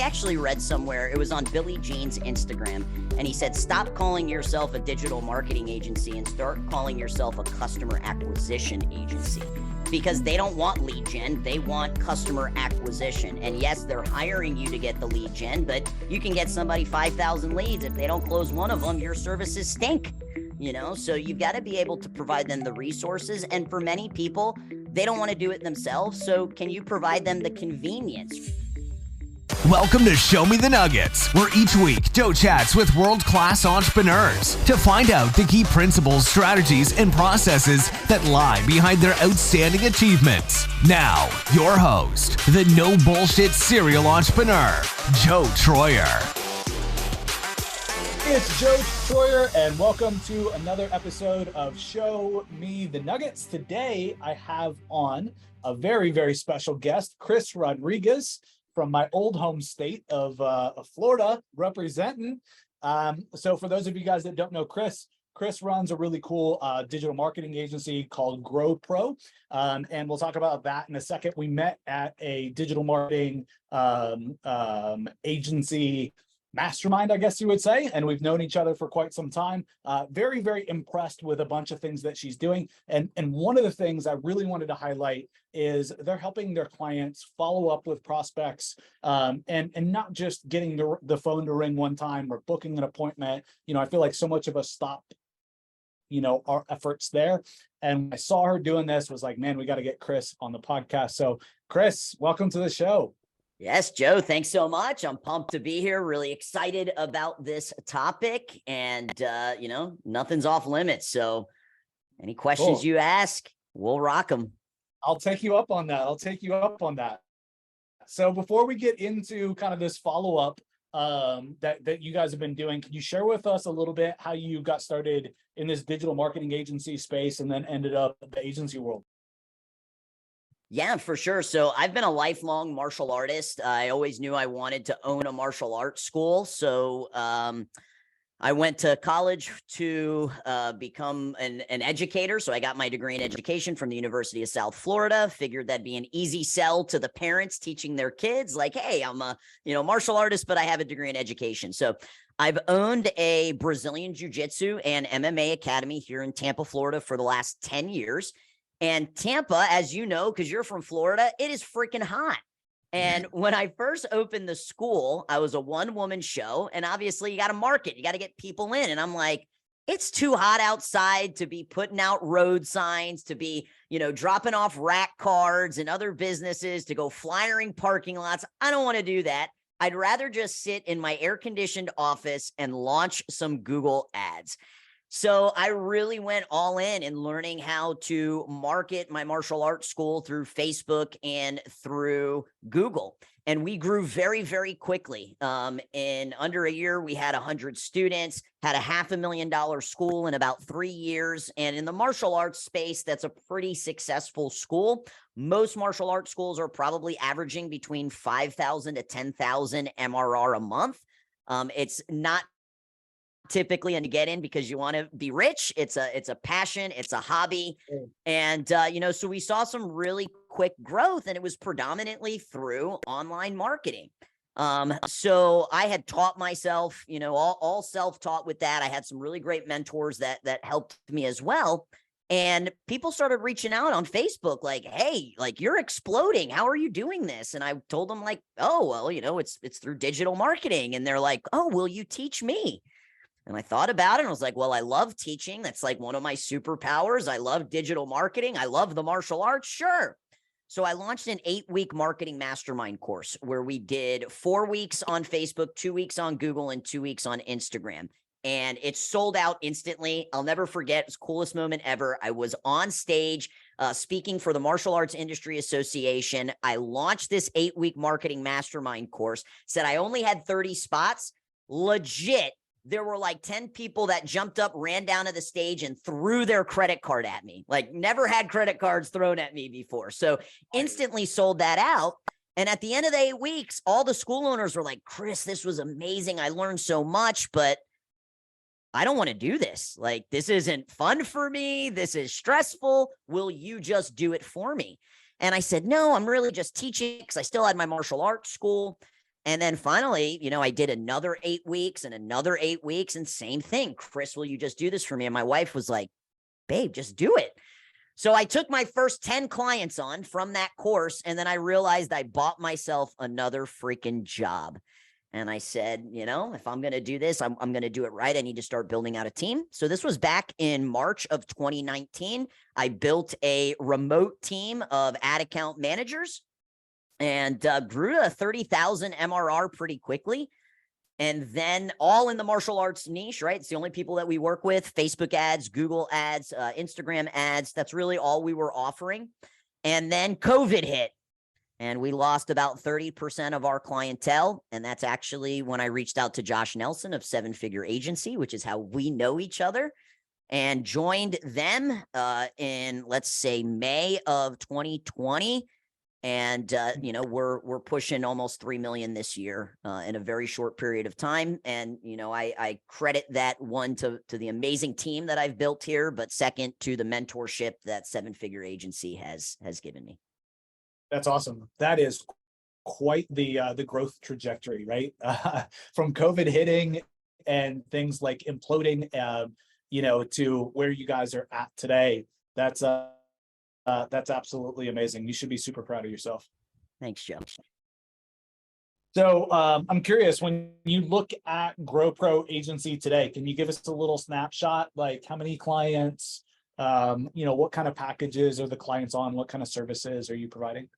actually read somewhere, it was on Billy Jean's Instagram, and he said, stop calling yourself a digital marketing agency and start calling yourself a customer acquisition agency, because they don't want lead gen, they want customer acquisition. And yes, they're hiring you to get the lead gen, but you can get somebody 5,000 leads. If they don't close one of them, your services stink. So you've got to be able to provide them the resources. And for many people, they don't want to do it themselves. So can you provide them the convenience? Welcome to Show Me the Nuggets, where each week Joe chats with world-class entrepreneurs to find out the key principles, strategies, and processes that lie behind their outstanding achievements. Now, your host, the no bullshit serial entrepreneur, Joe Troyer. Hey, it's Joe Troyer, and welcome to another episode of Show Me the Nuggets. Today, I have on a very, very special guest, Cris Rodriguez, from my old home state of Florida, representing. So for those of you guys that don't know Cris runs a really cool digital marketing agency called Grow Pro. And we'll talk about that in a second. We met at a digital marketing agency mastermind, I guess you would say, and we've known each other for quite some time. Very, very impressed with a bunch of things that she's doing. And one of the things I really wanted to highlight is they're helping their clients follow up with prospects, and not just getting the phone to ring one time or booking an appointment. I feel like so much of us stop, our efforts there. And when I saw her doing this, was like, man, we got to get Cris on the podcast. So Cris, welcome to the show. Yes, Joe, thanks so much. I'm pumped to be here. Really excited about this topic, and nothing's off limits. So any questions you ask, we'll rock them. I'll take you up on that. So before we get into kind of this follow-up that you guys have been doing, can you share with us a little bit how you got started in this digital marketing agency space and then ended up in the agency world? Yeah, for sure. So I've been a lifelong martial artist. I always knew I wanted to own a martial arts school. So I went to college to become an educator. So I got my degree in education from the University of South Florida. Figured that'd be an easy sell to the parents teaching their kids, like, hey, I'm a martial artist, but I have a degree in education. So I've owned a Brazilian Jiu-Jitsu and MMA academy here in Tampa, Florida for the last 10 years. And Tampa, as you know, because you're from Florida, it is freaking hot. And when I first opened the school, I was a one-woman show. And obviously, you got to market. You got to get people in. And I'm like, it's too hot outside to be putting out road signs, to be, dropping off rack cards and other businesses, to go flyering parking lots. I don't want to do that. I'd rather just sit in my air-conditioned office and launch some Google ads. So I really went all in learning how to market my martial arts school through Facebook and through Google. And we grew very, very quickly. In under a year, we had 100 students, had a $500,000 school in about 3 years. And in the martial arts space, that's a pretty successful school. Most martial arts schools are probably averaging between 5,000 to 10,000 MRR a month. It's not typically and to get in because you want to be rich. It's a passion, it's a hobby. And so we saw some really quick growth, and it was predominantly through online marketing. So I had taught myself, all self-taught with that. I had some really great mentors that helped me as well. And people started reaching out on Facebook like, hey, like, you're exploding. How are you doing this? And I told them like, oh, well, it's through digital marketing. And they're like, oh, will you teach me? And I thought about it and I was like, well, I love teaching. That's like one of my superpowers. I love digital marketing. I love the martial arts. Sure. So I launched an 8-week marketing mastermind course where we did 4 weeks on Facebook, 2 weeks on Google, and 2 weeks on Instagram. And it sold out instantly. I'll never forget. It was the coolest moment ever. I was on stage speaking for the Martial Arts Industry Association. I launched this 8-week marketing mastermind course, said I only had 30 spots. Legit. There were like 10 people that jumped up, ran down to the stage and threw their credit card at me. Like, never had credit cards thrown at me before. So instantly sold that out. And at the end of the 8 weeks, all the school owners were like, Cris, this was amazing. I learned so much, but I don't want to do this. Like, this isn't fun for me. This is stressful. Will you just do it for me? And I said, no, I'm really just teaching because I still had my martial arts school. And then finally, I did another 8 weeks and another 8 weeks, and same thing. Cris, will you just do this for me? And my wife was like, babe, just do it. So I took my first 10 clients on from that course, and then I realized I bought myself another freaking job. And I said, if I'm going to do this, I'm going to do it right. I need to start building out a team. So this was back in March of 2019. I built a remote team of ad account managers and grew to 30,000 MRR pretty quickly. And then all in the martial arts niche, right? It's the only people that we work with: Facebook ads, Google ads, Instagram ads. That's really all we were offering. And then COVID hit and we lost about 30% of our clientele. And that's actually when I reached out to Josh Nelson of Seven Figure Agency, which is how we know each other, and joined them in, let's say, May of 2020. And, we're pushing almost 3 million this year in a very short period of time. And, I credit that, one, to the amazing team that I've built here, but second, to the mentorship that Seven Figure Agency has given me. That's awesome. That is quite the growth trajectory, right? From COVID hitting and things like imploding, to where you guys are at today. That's absolutely amazing. You should be super proud of yourself. Thanks, Joe. So I'm curious, when you look at GrowPro Agency today, can you give us a little snapshot, like how many clients, what kind of packages are the clients on? What kind of services are you providing?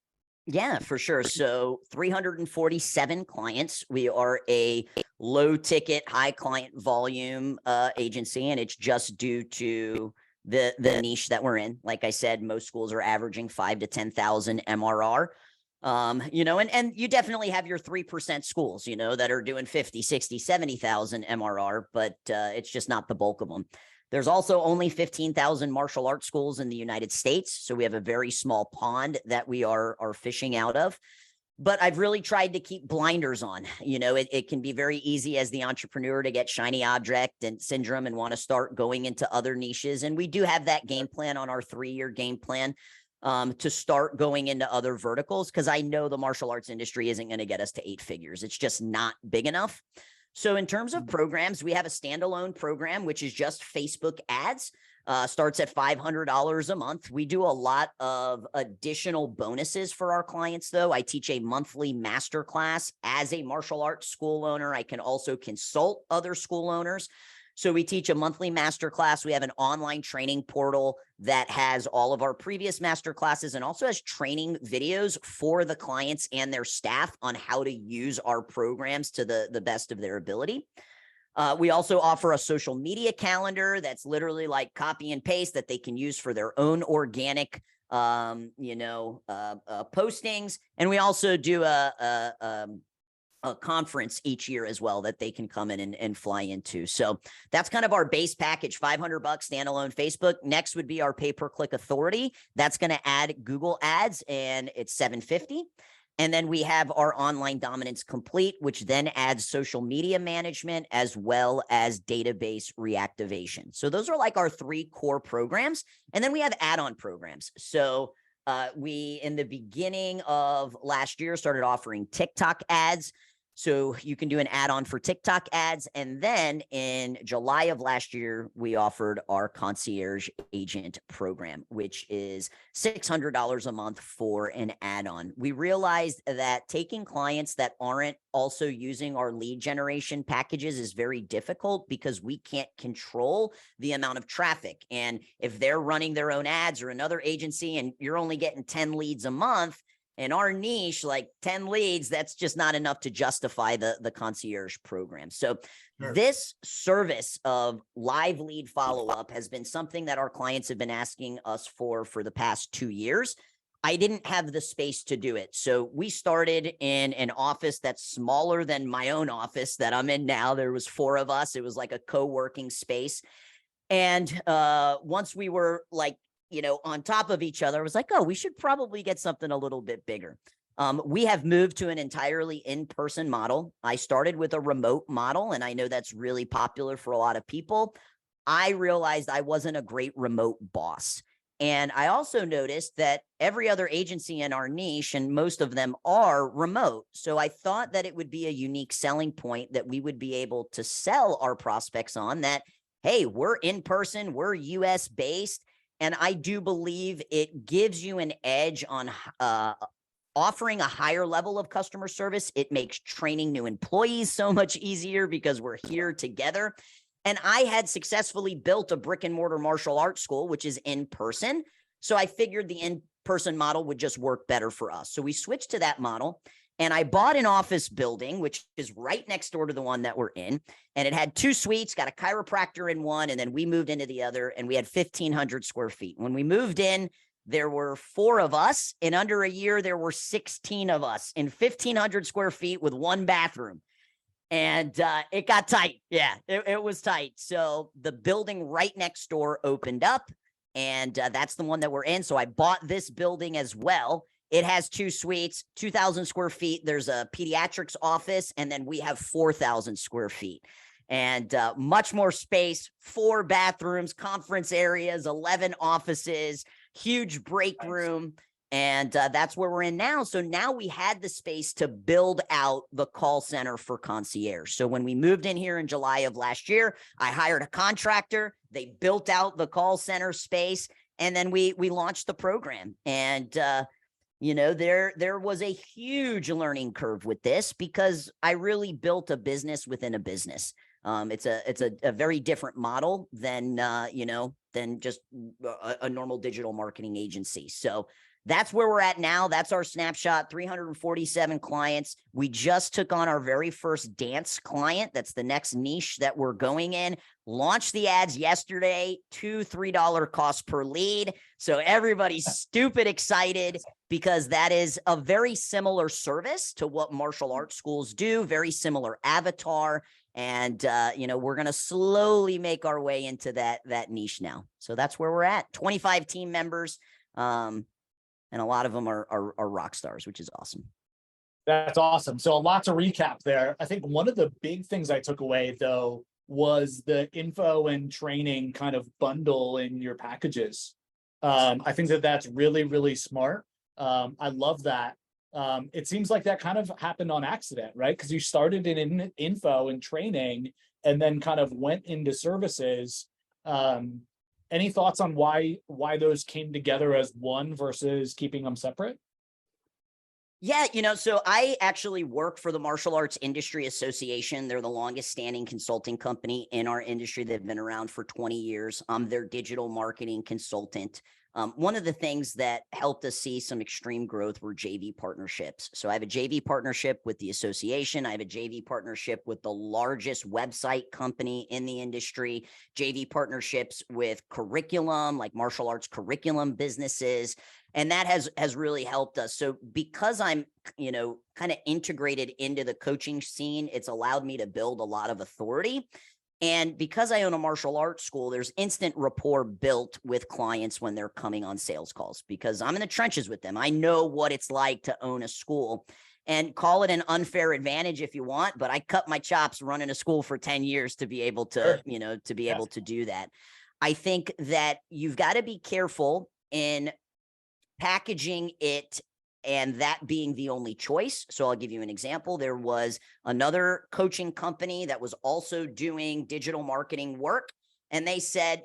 Yeah, for sure. So 347 clients. We are a low ticket, high client volume agency, and it's just due to the niche that we're in. Like I said, most schools are averaging 5,000 to 10,000 MRR. And you definitely have your 3% schools, that are doing 50, 60, 70,000 MRR, but it's just not the bulk of them. There's also only 15,000 martial arts schools in the United States. So we have a very small pond that we are fishing out of. But I've really tried to keep blinders on. It can be very easy as the entrepreneur to get shiny object and syndrome and want to start going into other niches. And we do have that game plan on our 3-year game plan to start going into other verticals, because I know the martial arts industry isn't going to get us to 8 figures. It's just not big enough. So in terms of programs, we have a standalone program, which is just Facebook ads. Starts at $500 a month. We do a lot of additional bonuses for our clients, though. I teach a monthly masterclass. As a martial arts school owner, I can also consult other school owners. So we teach a monthly masterclass. We have an online training portal that has all of our previous masterclasses and also has training videos for the clients and their staff on how to use our programs to the best of their ability. We also offer a social media calendar that's literally like copy and paste that they can use for their own organic, postings. And we also do a conference each year as well that they can come in and fly into. So that's kind of our base package, $500 standalone Facebook. Next would be our pay-per-click authority. That's going to add Google ads, and it's $750. And then we have our online dominance complete, which then adds social media management as well as database reactivation. So those are like our 3 core programs. And then we have add-on programs. So we, in the beginning of last year, started offering TikTok ads. So you can do an add-on for TikTok ads. And then in July of last year, we offered our concierge agent program, which is $600 a month for an add-on. We realized that taking clients that aren't also using our lead generation packages is very difficult because we can't control the amount of traffic. And if they're running their own ads or another agency and you're only getting 10 leads a month, in our niche, like 10 leads, that's just not enough to justify the concierge program. So sure. This service of live lead follow-up has been something that our clients have been asking us for the past 2 years. I didn't have the space to do it. So we started in an office that's smaller than my own office that I'm in now. There was 4 of us. It was like a co-working space. And once we were like, on top of each other, I was like, oh, we should probably get something a little bit bigger. We have moved to an entirely in-person model. I started with a remote model, and I know that's really popular for a lot of people. I realized I wasn't a great remote boss. And I also noticed that every other agency in our niche, and most of them are remote. So I thought that it would be a unique selling point that we would be able to sell our prospects on, that, hey, we're in person, we're US based. And I do believe it gives you an edge on offering a higher level of customer service. It makes training new employees so much easier because we're here together. And I had successfully built a brick and mortar martial arts school, which is in person. So I figured the in-person model would just work better for us. So we switched to that model, and I bought an office building, which is right next door to the one that we're in. And it had 2 suites, got a chiropractor in one, and then we moved into the other, and we had 1,500 square feet. When we moved in, there were 4 of us. In under a year, there were 16 of us in 1,500 square feet with 1 bathroom. And it got tight. Yeah, it was tight. So the building right next door opened up, and that's the one that we're in. So I bought this building as well. It has 2 suites, 2,000 square feet. There's a pediatrics office, and then we have 4,000 square feet. And much more space, 4 bathrooms, conference areas, 11 offices, huge break room. And that's where we're in now. So now we had the space to build out the call center for concierge. So when we moved in here in July of last year, I hired a contractor. They built out the call center space, and then we launched the program. And you know, there was a huge learning curve with this, because I really built a business within a business. It's a very different model than than just a normal digital marketing agency. So that's where we're at now. That's our snapshot, 347 clients. We just took on our very first dance client. That's the next niche that we're going in. Launched the ads yesterday, $2-3 cost per lead. So everybody's stupid excited, because that is a very similar service to what martial arts schools do, very similar avatar. And, we're going to slowly make our way into that niche now. So that's where we're at. 25 team members. And a lot of them are rock stars, which is awesome. That's awesome. So a lot to recap there. I think one of the big things I took away, though, was the info and training kind of bundle in your packages. I think that's really, really smart. I love that. It seems like that kind of happened on accident, right? Because you started in info and training and then kind of went into services. Any thoughts on why those came together as one versus keeping them separate? Yeah, so I actually work for the Martial Arts Industry Association. They're the longest standing consulting company in our industry. They've been around for 20 years. I'm their digital marketing consultant. One of the things that helped us see some extreme growth were JV partnerships. So I have a JV partnership with the association. I have a JV partnership with the largest website company in the industry, JV partnerships with curriculum, like martial arts curriculum businesses. And that has really helped us. So because I'm, kind of integrated into the coaching scene, it's allowed me to build a lot of authority. And because I own a martial arts school, there's instant rapport built with clients when they're coming on sales calls, because I'm in the trenches with them. I know what it's like to own a school, and call it an unfair advantage if you want, but I cut my chops running a school for 10 years to be able to, able to do that. I think that you've got to be careful in packaging it and that being the only choice. So I'll give you an example. There was another coaching company that was also doing digital marketing work. And they said,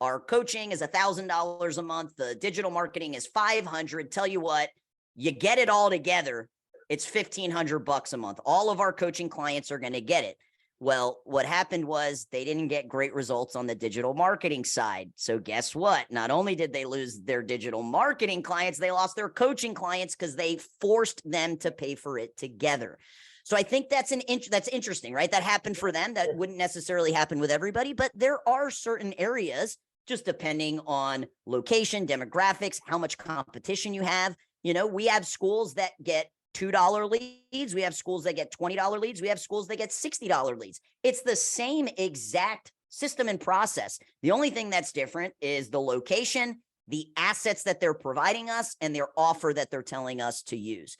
our coaching is $1,000 a month. The digital marketing is $500. Tell you what, you get it all together, it's $1,500 a month. All of our coaching clients are going to get it. Well, what happened was they didn't get great results on the digital marketing side. So guess what? Not only did they lose their digital marketing clients, they lost their coaching clients because they forced them to pay for it together. So I think that's interesting, right? That happened for them. That wouldn't necessarily happen with everybody, but there are certain areas, just depending on location, demographics, how much competition you have. We have schools that get $2 leads. We have schools that get $20 leads. We have schools that get $60 leads. It's the same exact system and process. The only thing that's different is the location, the assets that they're providing us, and their offer that they're telling us to use.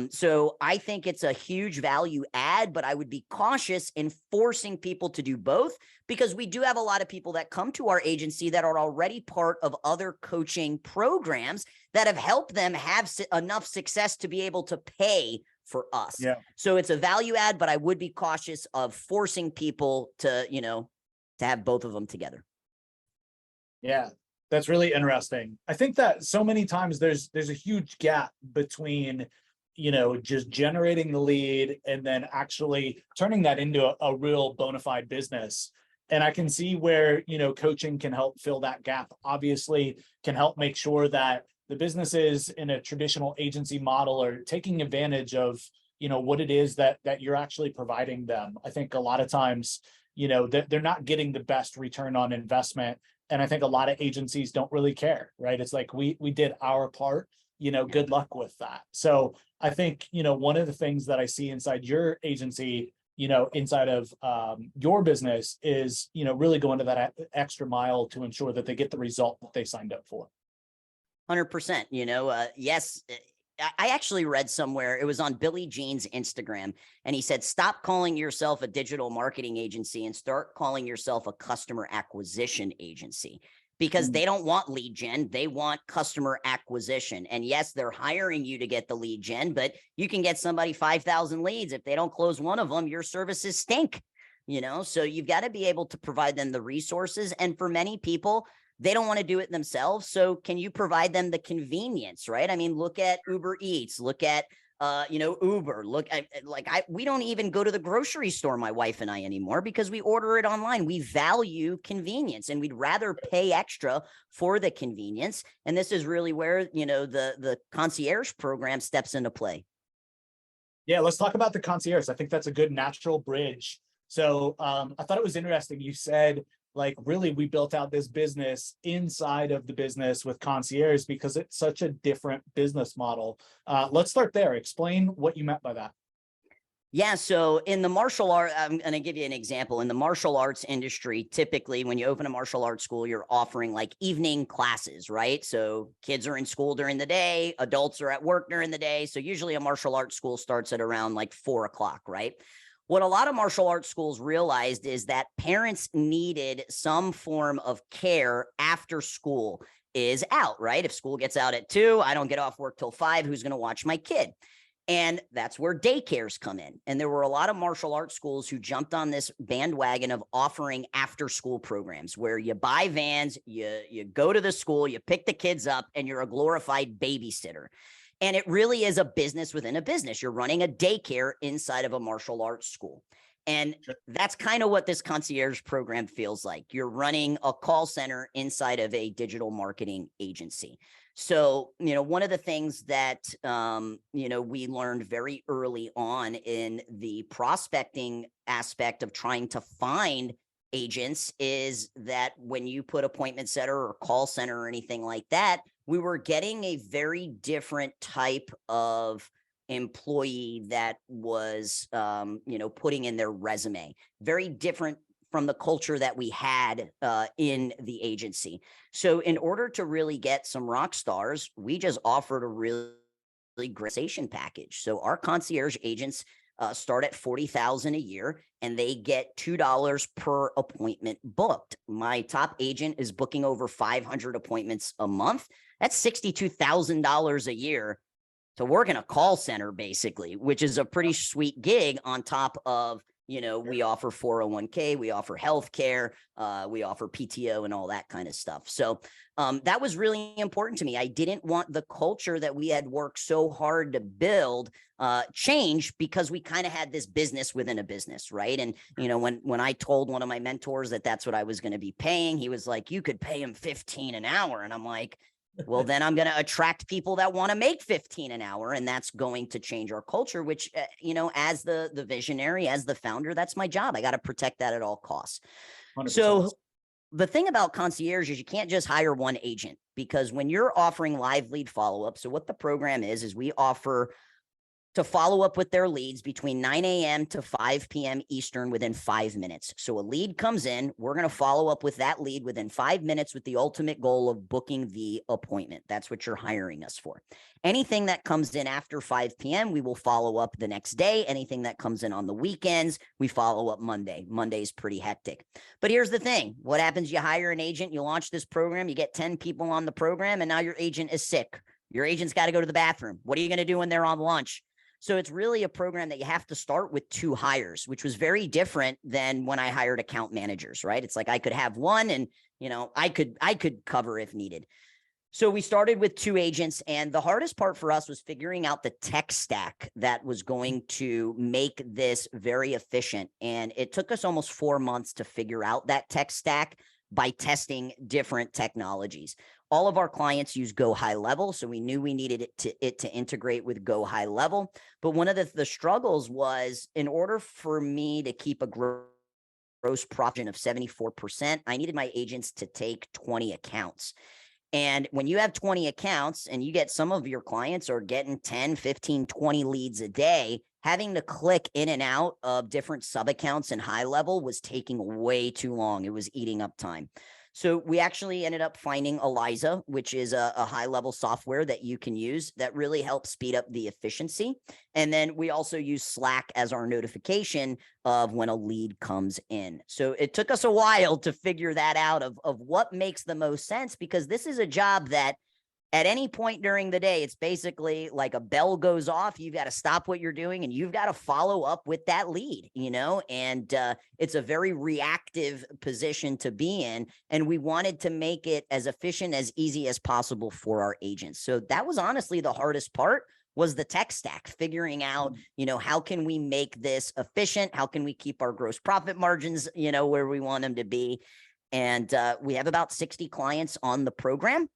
So I think it's a huge value add, but I would be cautious in forcing people to do both, because we do have a lot of people that come to our agency that are already part of other coaching programs that have helped them have enough success to be able to pay for us. Yeah. So it's a value add, but I would be cautious of forcing people to, to have both of them together. Yeah, that's really interesting. I think that so many times there's a huge gap between, just generating the lead and then actually turning that into a real bona fide business. And I can see where, coaching can help fill that gap. Obviously, can help make sure that the businesses in a traditional agency model are taking advantage of, what it is that you're actually providing them. I think a lot of times, that they're not getting the best return on investment. And I think a lot of agencies don't really care, right? It's like, we did our part, good luck with that. So I think, one of the things that I see inside your agency, inside of your business is, really going to that extra mile to ensure that they get the result that they signed up for. 100%. Yes. I actually read somewhere, it was on Billy Jean's Instagram, and he said, stop calling yourself a digital marketing agency and start calling yourself a customer acquisition agency, because they don't want lead gen. They want customer acquisition. And yes, they're hiring you to get the lead gen, but you can get somebody 5,000 leads. If they don't close one of them, your services stink, so you've got to be able to provide them the resources. And for many people, they don't want to do it themselves. So can you provide them the convenience, right? I mean, look at Uber Eats, look at, Uber, we don't even go to the grocery store, my wife and I, anymore, because we order it online. We value convenience, and we'd rather pay extra for the convenience. And this is really where, the concierge program steps into play. Yeah, let's talk about the concierge. I think that's a good natural bridge. So I thought it was interesting. You said, really, we built out this business inside of the business with concierge because it's such a different business model. Let's start there. Explain what you meant by that. Yeah. So in the martial art, I'm going to give you an example. In the martial arts industry, typically when you open a martial arts school, you're offering like evening classes, right? So kids are in school during the day, adults are at work during the day. So usually a martial arts school starts at around like 4 o'clock, right? What a lot of martial arts schools realized is that parents needed some form of care after school is out, right? If school gets out at 2, I don't get off work till 5, who's going to watch my kid? And that's where daycares come in. And there were a lot of martial arts schools who jumped on this bandwagon of offering after school programs where you buy vans, you go to the school, you pick the kids up, and you're a glorified babysitter. And it really is a business within a business. You're running a daycare inside of a martial arts school. And that's kind of what this concierge program feels like. You're running a call center inside of a digital marketing agency. So, one of the things that, we learned very early on in the prospecting aspect of trying to find agents is that when you put appointment setter or call center or anything like that, we were getting a very different type of employee that was, putting in their resume, very different from the culture that we had in the agency. So in order to really get some rock stars, we just offered a really great compensation package. So our concierge agents start at $40,000 a year, and they get $2 per appointment booked. My top agent is booking over 500 appointments a month. That's $62,000 a year to work in a call center, basically, which is a pretty sweet gig on top of, we offer 401k, we offer healthcare, we offer PTO and all that kind of stuff. So that was really important to me. I didn't want the culture that we had worked so hard to build change because we kind of had this business within a business, right? And, when I told one of my mentors that that's what I was going to be paying, he was like, you could pay him 15 an hour. And I'm like, well, then I'm going to attract people that want to make 15 an hour. And that's going to change our culture, which, as the visionary, as the founder, that's my job. I got to protect that at all costs. 100%. So the thing about concierge is you can't just hire one agent, because when you're offering live lead follow-up, so what the program is we offer to follow up with their leads between 9 a.m. to 5 p.m. Eastern within 5 minutes. So a lead comes in, we're going to follow up with that lead within 5 minutes with the ultimate goal of booking the appointment. That's what you're hiring us for. Anything that comes in after 5 p.m., we will follow up the next day. Anything that comes in on the weekends, we follow up Monday. Monday's pretty hectic. But here's the thing. What happens? You hire an agent, you launch this program, you get 10 people on the program, and now your agent is sick. Your agent's got to go to the bathroom. What are you going to do when they're on lunch? So it's really a program that you have to start with 2 hires, which was very different than when I hired account managers, right? It's like I could have one and, I could cover if needed. So we started with 2 agents, and the hardest part for us was figuring out the tech stack that was going to make this very efficient. And it took us almost 4 months to figure out that tech stack by testing different technologies. All of our clients use Go High Level, so we knew we needed it to integrate with Go High Level. But one of the struggles was, in order for me to keep a gross profit of 74%, I needed my agents to take 20 accounts. And when you have 20 accounts and you get, some of your clients are getting 10, 15, 20 leads a day, having to click in and out of different sub accounts in High Level was taking way too long. It was eating up time. So we actually ended up finding Eliza, which is a high level software that you can use that really helps speed up the efficiency. And then we also use Slack as our notification of when a lead comes in. So it took us a while to figure that out of what makes the most sense, because this is a job that at any point during the day, it's basically like a bell goes off. You've got to stop what you're doing and you've got to follow up with that lead, and it's a very reactive position to be in. And we wanted to make it as efficient, as easy as possible for our agents. So that was honestly the hardest part, was the tech stack, figuring out, how can we make this efficient? How can we keep our gross profit margins, where we want them to be? And we have about 60 clients on the program.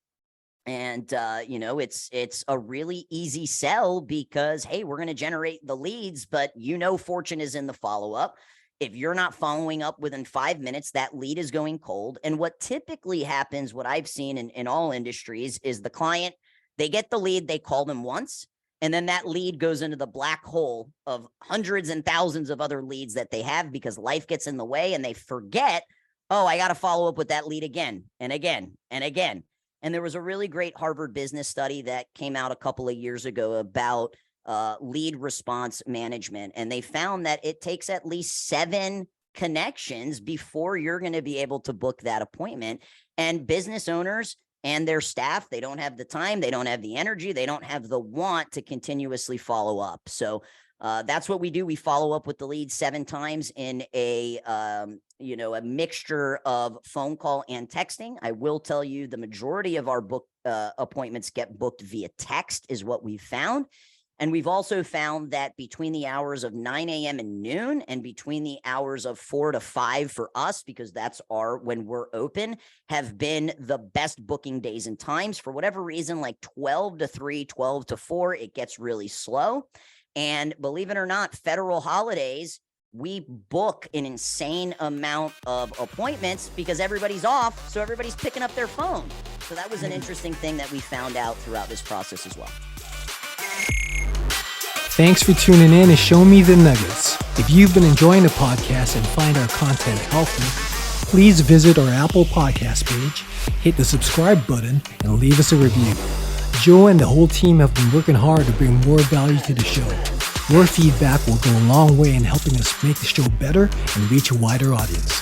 And, it's a really easy sell because, hey, we're going to generate the leads, but fortune is in the follow-up. If you're not following up within 5 minutes, that lead is going cold. And what typically happens, what I've seen in all industries, is the client, they get the lead, they call them once, and then that lead goes into the black hole of hundreds and thousands of other leads that they have, because life gets in the way and they forget, oh, I got to follow up with that lead again and again and again. And there was a really great Harvard business study that came out a couple of years ago about lead response management. And they found that it takes at least 7 connections before you're going to be able to book that appointment. And business owners and their staff, they don't have the time, they don't have the energy, they don't have the want to continuously follow up. So that's what we do. We follow up with the lead 7 times in a mixture of phone call and texting. I will tell you, the majority of our appointments get booked via text is what we've found. And we've also found that between the hours of 9 a.m. and noon, and between the hours of 4 to 5 for us, because that's when we're open, have been the best booking days and times. For whatever reason, like 12 to 3, 12 to 4, it gets really slow. And believe it or not, federal holidays, we book an insane amount of appointments because everybody's off. So everybody's picking up their phone. So that was an interesting thing that we found out throughout this process as well. Thanks for tuning in to Show Me the Nuggets. If you've been enjoying the podcast and find our content helpful, please visit our Apple Podcast page, hit the subscribe button, and leave us a review. Joe and the whole team have been working hard to bring more value to the show. Your feedback will go a long way in helping us make the show better and reach a wider audience.